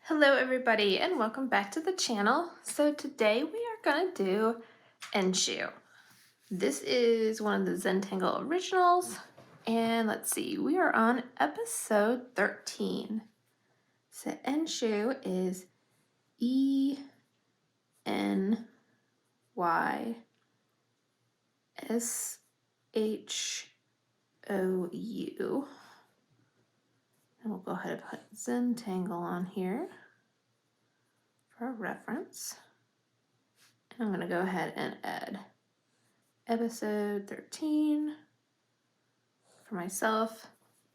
Hello everybody and welcome back to the channel. So today we are going to do Enyshou. This is one of the Zentangle originals and let's see, we are on episode 13. So Enyshou is Enyshou. And we'll go ahead and put Zentangle on here for reference. And I'm going to go ahead and add episode 13 for myself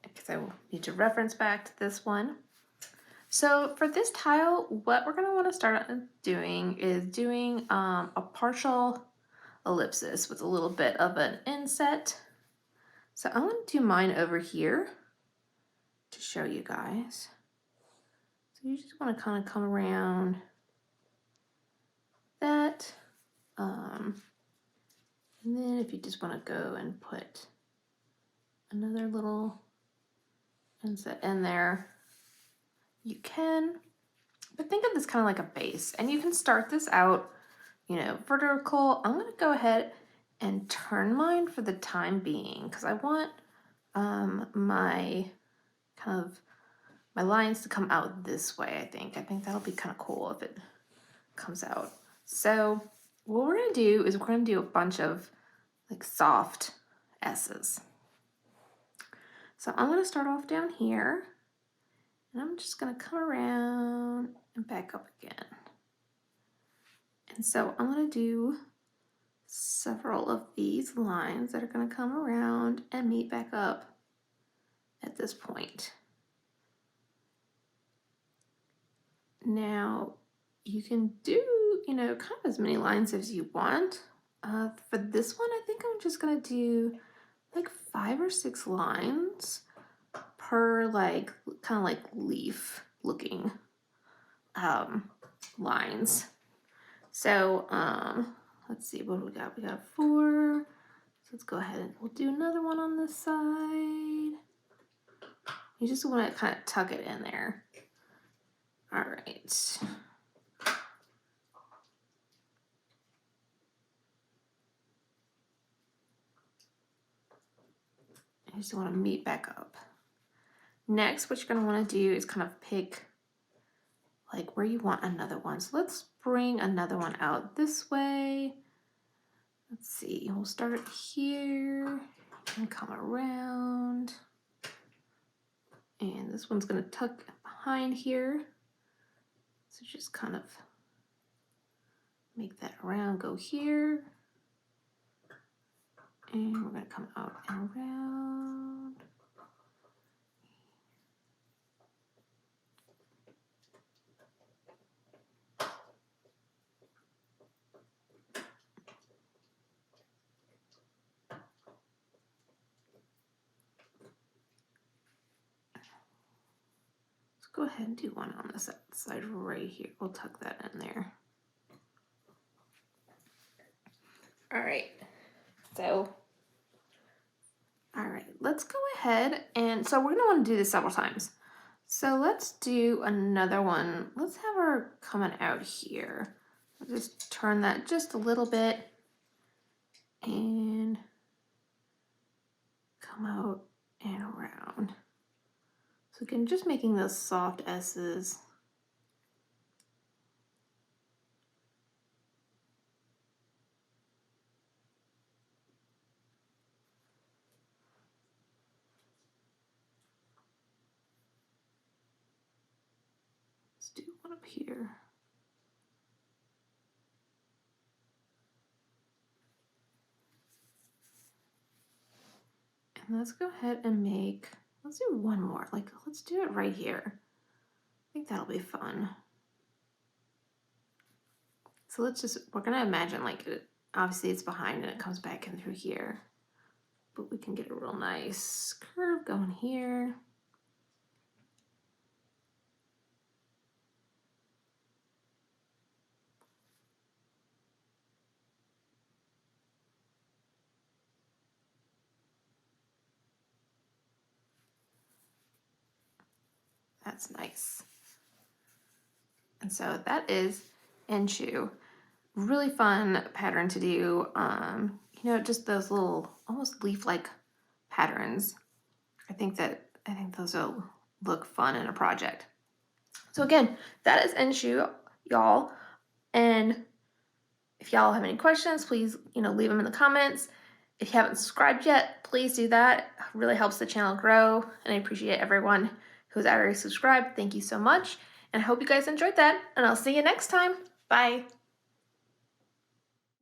because I will need to reference back to this one. So for this tile, what we're going to want to start doing is doing a partial ellipsis with a little bit of an inset. So I'm going to do mine over here to show you guys. So you just want to kind of come around that. And then if you just want to go and put another little inset in there, you can. But think of this kind of like a base, and you can start this out, vertical. I'm going to go ahead and turn mine for the time being because I want my lines to come out this way. I think that'll be kind of cool if it comes out. So what we're going to do is we're going to do a bunch of like soft S's. So I'm going to start off down here, and I'm just going to come around and back up again. And so I'm going to do several of these lines that are going to come around and meet back up at this point. Now you can do, kind of as many lines as you want. For this one, I think I'm just going to do like 5 or 6 lines per like kind of like leaf looking lines. So let's see, what do we got? We got 4. So let's go ahead and we'll do another one on this side. You just want to kind of tuck it in there. All right. You just want to meet back up. Next, what you're going to want to do is kind of pick like where you want another one. So let's bring another one out this way. Let's see, we'll start here and come around. And this one's going to tuck behind here. So just kind of make that around, go here. And we're going to come out and around. Let's go ahead and do one on this side right here. We'll tuck that in there. All right. So, all right, let's go ahead and so we're going to want to do this several times. So let's do another one. Let's have her coming out here. I'll just turn that just a little bit and come out and around. So again, just making those soft S's. Let's do one up here. And let's go ahead and let's do one more. Let's do it right here. I think that'll be fun. So we're gonna imagine obviously it's behind and it comes back in through here. But we can get a real nice curve going here. That's nice. And so that is Enyshou. Really fun pattern to do. You know, just those little almost leaf-like patterns. I think those will look fun in a project. So again, that is Enyshou, y'all. And if y'all have any questions, please, leave them in the comments. If you haven't subscribed yet, please do that. It really helps the channel grow, and I appreciate everyone who's already subscribed. Thank you so much, and I hope you guys enjoyed that, and I'll see you next time. Bye.